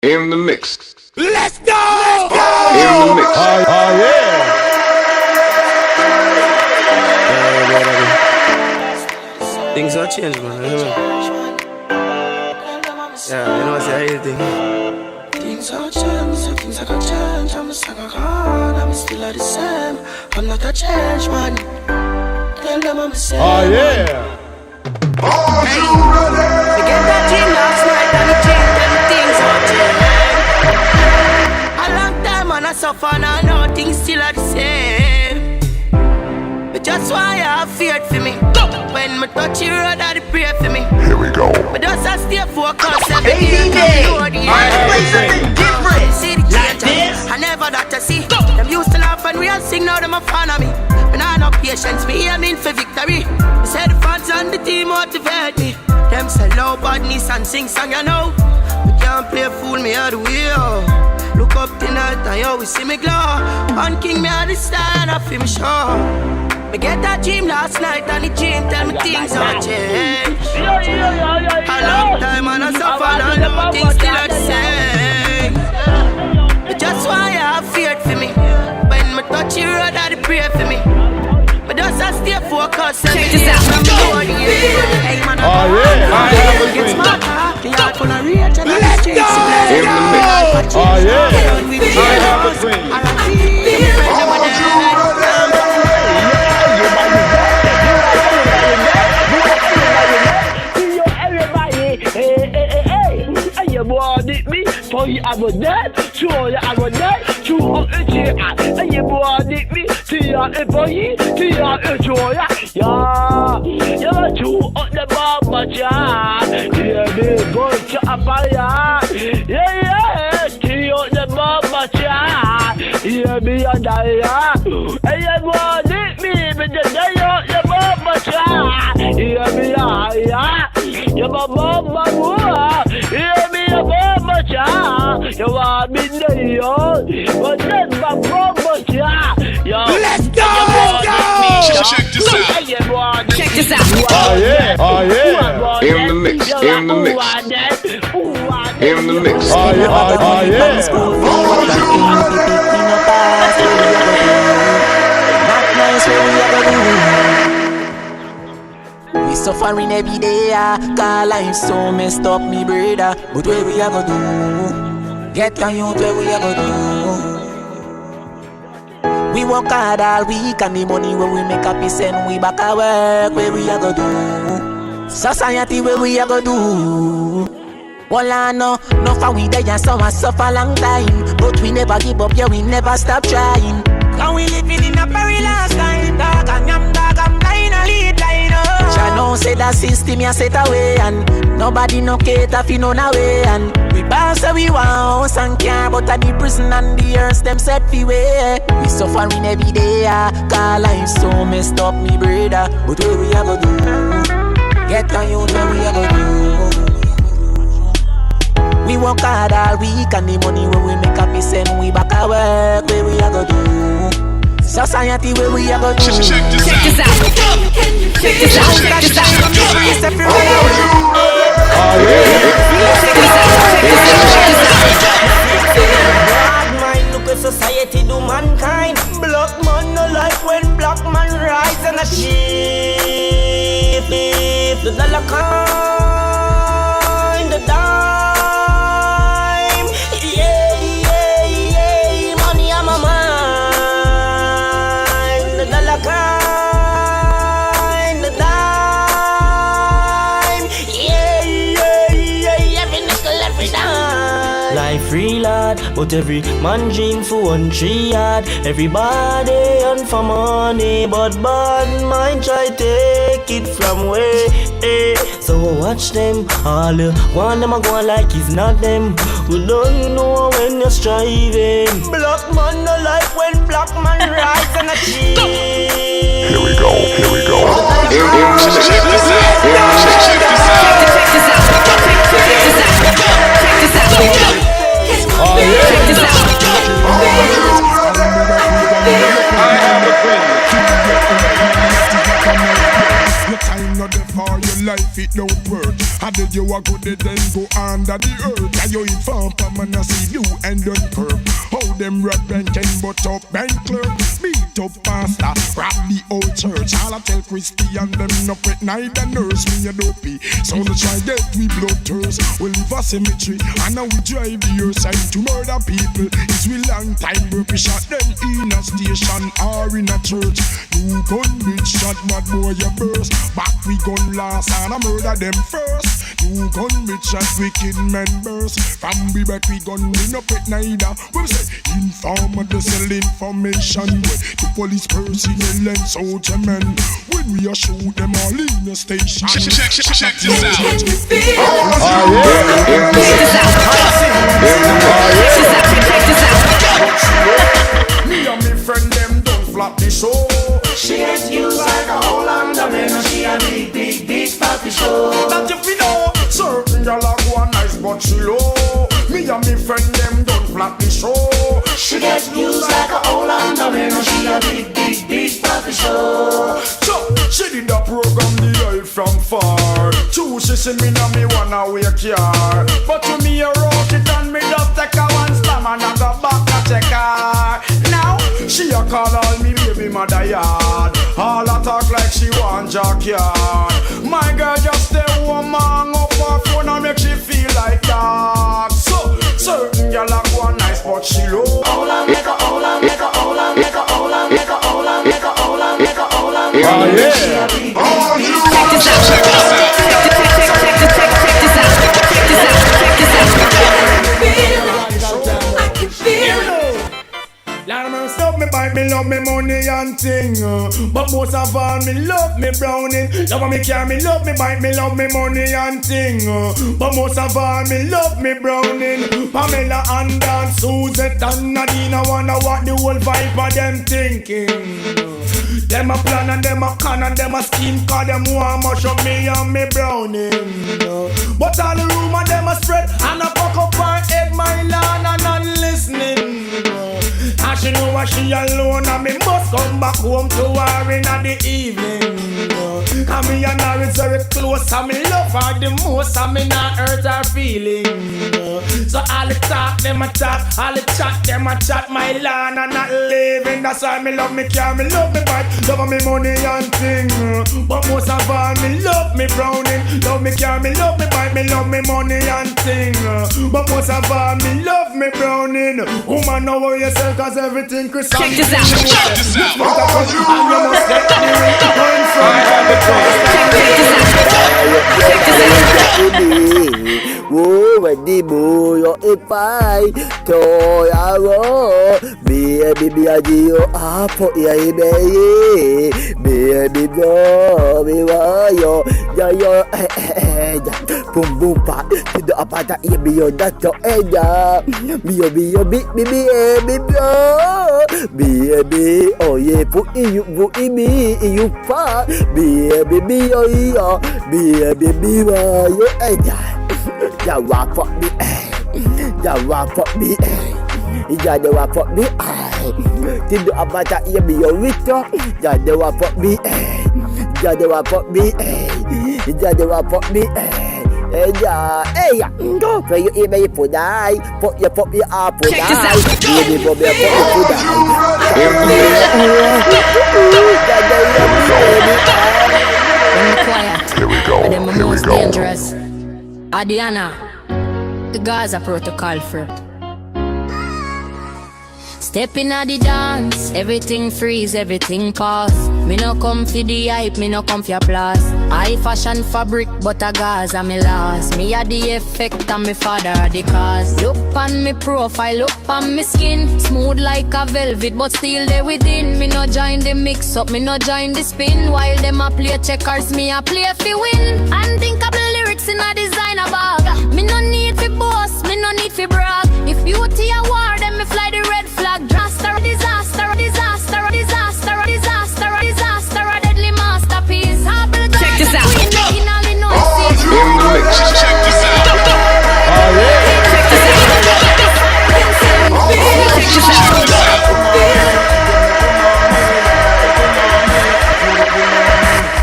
In the mix. Let's go! In the mix. Yeah. Things have changed, man. Yeah, you know what's everything. Things have changed, things have changed. I'm still the same. I'm not a change, man. Tell them I'm the same. Oh yeah. Are you ready? Forget that dream last night and the dream, then things have changed. A long time and I suffer and I know things still are the same. But just why I have feared for me. When me touch the road, I pray for me. Here we go. But just I stay focused every Hey, day. DJ. I play something different. See the change, I never got to see. Them used to laugh and we all sing, now them a fan of me. And I no patience, me aiming for victory. They say the fans and the team motivate me. Them say low badness and sing song, you know. We can't play fool, me out the way, oh. Look up tonight and you always see me glow. On King, me at the star and I feel me sure. Me get that dream last night and the dream tell me things have changed. A long time and I suffer and now things still are the same. But just why I have feared for me. When me touch the road, I pray for me. But just I stay focused. Check this out. Hey man, Oh yeah. I have a it's dream. my car. The yard full of rage and the streets. In the mix. Oh yeah. I have a dream. So you have a dead, so you have a dead, so up a chair, and you want it me, to your employee, to your enjoyer, yeah, you're too up the bomb, yeah, me go to a fire, yeah, to your the bomb, yeah, me a die, and you want it me, but the day out the bomb, yeah, me a, you're my bomb, yeah, me a bomb. You want me there, but then my mama, yo. Let's go! Check this out. Check this out. Oh yeah. Oh yeah. In the mix. In the mix. In the mix. Oh yeah. Oh yeah. We suffering every day, cause life so messed up, me brother. But where we a go do? Get on youth, where we a go do? We work hard all week, and the money where we make up is send we back at work. Where we a go do? Society, where we a go do? Well, I know, no for we there and some suffer long time, but we never give up, yeah, we never stop trying. Cause we living in a perilous time, dog, and I'm blind, a lead line, oh. Jah know say that system ya set away, and nobody no cater fi none away, and we boss say we want house and car, but at the prison and the earth them set fi way. We suffering every day, cause life so messed up, me brother. But where we a go do? Get on youth, where we a go do? We work hard all week, and the money where we make up is send we back at work. Where we a go do? Society, where we a go do? Check this out. Check this out. Check this out. Oh yeah. Bad mind, look at society do mankind. Black man no like when black man rise and a shift. The dollar kind, the dime. Yeah, money on my mind. The dollar kind, the dime. Yeah, every nickel, every dime. Life free lad, but every man dream for one tree yard. Everybody on for money, but bad mind try take it from way. So watch them, all the one them a go like it's not them. We don't know when you're striving. Black man no like when black man rise and achieve. Here we go. Here we go. In the mix. Check this out. Oh yeah. I have a dream. Your time not there for your life, it don't work. Had the you a good then go under the earth. And you inform man I see you and Dunkirk. How them repentant but up and clerk. Beat up pastor, grab the old church. All I tell Christian them no pet neither nurse me a dopey. So let's try get we blood thirst. We live a cemetery and now we drive the earth side to murder people. It's we long time we shot them in a station or in a church. You gun bitch shot mad boy you burst. Back we gun last and I murder them first. You gun bitch shot wicked members. From we back we gun we no pet neither. We say informer to sell information with the police personnel and soldier men. When we are shoot them all in the station. Check this out. Me and me friend them don't flop the show. She gets used like a whole underwear. She a big floppy show. That if you know, certain y'all are one nice but she low. Me and me friend them don't flop the show. She gets used like a whole underwear. She a big floppy show. So, she did a program the life from far. Two she see me now me wanna wake car. But to me a rock it and me just take a one slam and I go back to check her. Now, she a call all me baby mother yard. All a talk like she want jackyard. My girl just stay home hang up her phone and make she feel like dog. So, certain girl a go nice but she low. Hola, make a hola, make a hola, make a hola, make a hola, make a hola, make a hola, make a Oh yeah. Check this out. Check this out. I can feel it. Lord, man, stop me bite, me love me money and thing. But most of all, me love me browning. Love me care, me love me bite, me love me money and thing. But most of all, me love me browning. Pamela and Dan, Suzette and Nadine, wonder what the whole vibe of them thinking. Them a plan and them a con and them a scheme. Cause them want much of me and me browning. But all the rumor them a spread and a fuck up her head, my land and not listening. And she know what she alone and me must come back home to her in the evening. And me and her is very close and me love her the most and me not hurt her feelings. So all the talk them a talk, all the chat them a chat, my land and not living. That's why me love me care, me love me bite, love me money and thing. But most of all me love me browning, love me care, me love me bite, me love me money and thing. But most of all me love me browning. Woman know what yourself cause everything crystal. Check this out. Check this out. Whoa, when the boy if I toy arrow, baby, I do up for ye, baby, go, we were yo, boom, boom, pat, to the apata, you be your doctor, be your big baby, oh, yeah, put you, me, you far, baby, oh, baby, you, ya walk for me, ya walk for me, ya de walk for me, to the abata, you be your winter, ya de walk for me, ya de walk for me, ya de walk for me, hey, go for you, even if you die, put your up, put die, baby, put your Here we go. Them Here we most go. dangerous. Adiana, the Gaza protocol for. Stepping at the dance, everything freeze, everything pause. Me no come for the hype, me no come for applause. High fashion fabric, but a Gaza me lost. Me a the effect and me father the cause. Look on me profile, look on me skin. Smooth like a velvet, but still there within. Me no join the mix up, me no join the spin. While them a play checkers, me a play fi win. And think of the lyrics in a designer bag. Me no need fi boss, me no need fi brag. If beauty a war, then me fly the red flag. Disaster, disaster, disaster, disaster, disaster, disaster, a deadly masterpiece. Check this out. Check this out. Oh yeah. Check this out.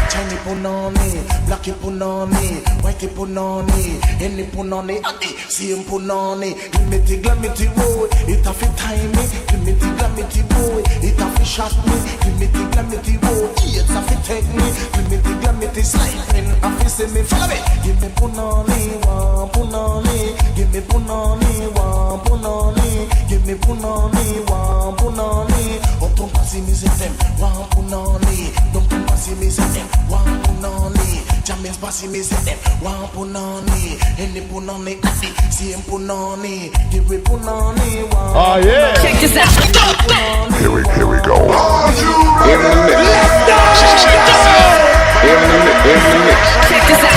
Chinese put on me, black you put on me, white you put on me. Any punani, same punani. Give me the glamity boy, it a fi time me. Give me the glamity boy, it a fi shot me. Give me the glamity boy, it's a fi take me. Give me the glamity sliding, a fi see me. Follow me. Give me punani, one punani. Give me punani, one punani. Give me punani, one punani. Up to pass me say them, one punani. Don't pass me say them, one punani. Jamaican's pass me say them, one punani. Any punani, same punani. Give me punani, one. Oh yeah. Check this out. Here we go. In the mix. Check this out.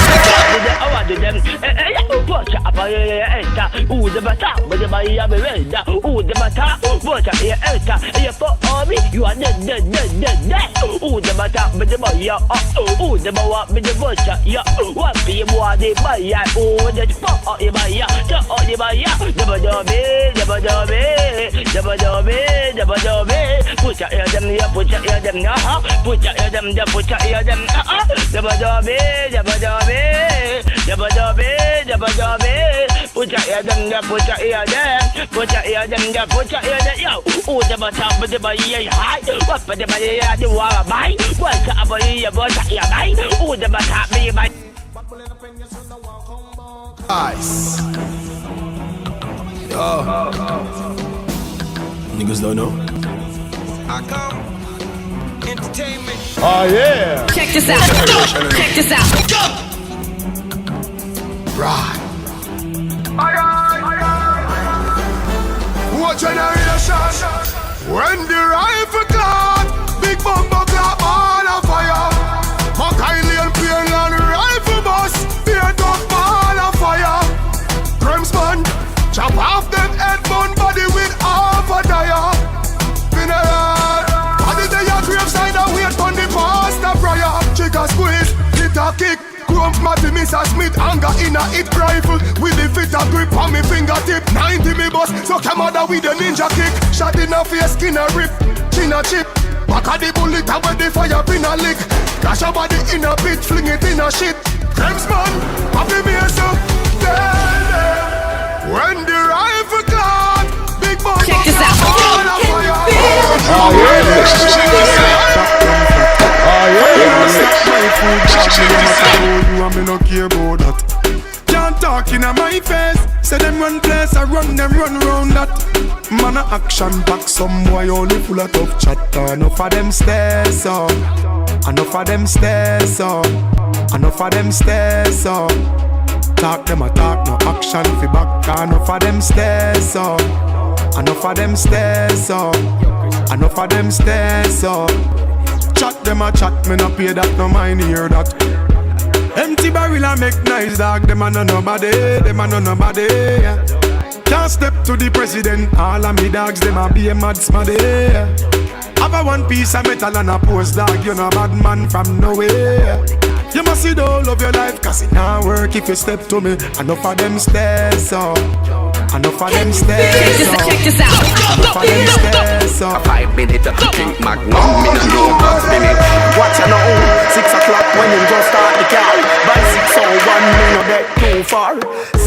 Who the matter? But the boy have a red. Who the matter? Watch out, you enter. You for me, you are dead. Who the matter? But the boy, who the boy? But the butcher, yeah. What be boy? The boy, oh, the fuck, you buy, just all you buy, never do me. Put your ear them, yeah, put your ear them, put your ear them, put your ear them, never do me. Put your ear them, put your ear them, put your ear them, put your ear them, yo. Who the butter, but the boy, high. What for the boy, the water buy? What's up, boy, your butter, yeah, buy? Who the butter, be by? Ice. Yo. Niggas don't know. I come. Entertainment. Oh yeah. Check this out. Check this out. Right. What generation? When the rifle clad, big bomber clap all on fire. Macaulay plane and rifle bus, beer dog ball on fire. Crimson, chop off them head bone body with half a dire. Funeral, body they a graveside and wait on the pastor prayer. Chica squeeze, hit a kick. Grump Matty, Mr. Smith, anger in a hit rifle. With the fit a grip on me fingertip. 90 me bus, so come out with a ninja kick. Shot in a face, skin a rip, chin a chip. Back of the bullet, and when the fire in a lick. Clash a body in a pit, fling it in a shit. Crimson, happy me so. When the rifle clad, big bomb. Check this out. Oh yeah. You and me no care about that. Can't talk in my face. Say them run place, I run them run round that. Man a action back, some boy only full of tough chatter. Enough of them stairs up, enough of them stairs up, enough of them stairs up. Talk them a talk, no action fi back. Enough of them stairs up, enough of them stairs up, enough of them stairs up. Chat them a chat, me no pay that, no mind hear that. Empty barrel a make nice dog, them a no nobody, them a no nobody. Yeah. Can't step to the president, all of me dogs, them a be a mad smaddy. Yeah. Have a one piece of metal and a post dog, you no bad man from nowhere. You must see the whole of your life, cause it not work if you step to me. Enough of them stairs up, enough of them stairs up. Check this out. Enough of them stairs up. 5 minutes, drink Magnum, me no know what's minute. Watch you now, 6 o'clock when him just start the car. By 6:01 me no get too far.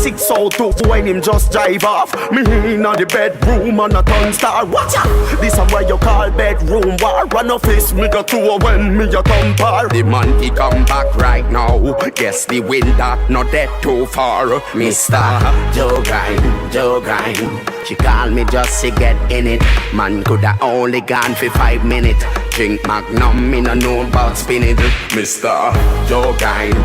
6:02 when him just drive off. Me inna the bedroom on a turn star. Watch out, this is what you call bedroom war. Run off face me go to when me a compare. The man he come back right now. Guess the wind that not that too far. Mr. Joe Grind. She call me just to get in it. Man coulda only gone for 5 minutes. Drink Magnum, me no know about spinning. Mr. Joe Grind.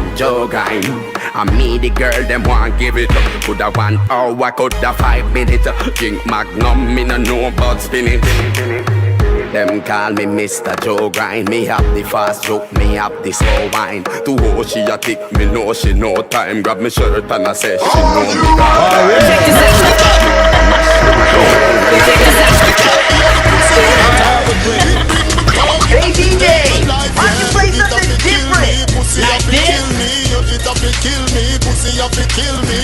And me the girl them want give it. Coulda 1 hour, coulda 5 minutes. Drink Magnum, me no know about spinning. Them call me Mr. Joe Grind. Me have the fast joke, me have the slow wine. To how she a tick, me know she no time. Grab me shirt and I say she know me got Hey DJ, why don't you play something different? Like this? pussy have to kill me.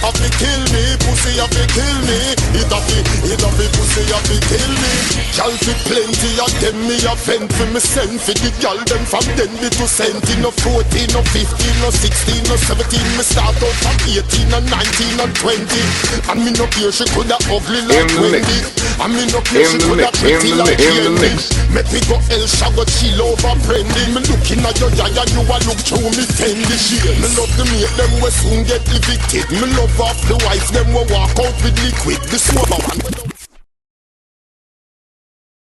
Have to kill me, pussy have to kill me. It have to pussy have to kill me. Y'all fi plenty of them me a vent for me send for the y'all them from then me to send. No 14, no 15, no 16, no 17. Me start out from 18 and 19 and 20. And me no care she coulda ugly like Wendy. And me no care she coulda pretty like Jenny. Make me go Elsha go chill over Brandy. Me looking at your yaya, you a look through me Fendi shades. Me love the mate them we soon get evicted. Me love off the wife them we walk out with liquid. The sober one.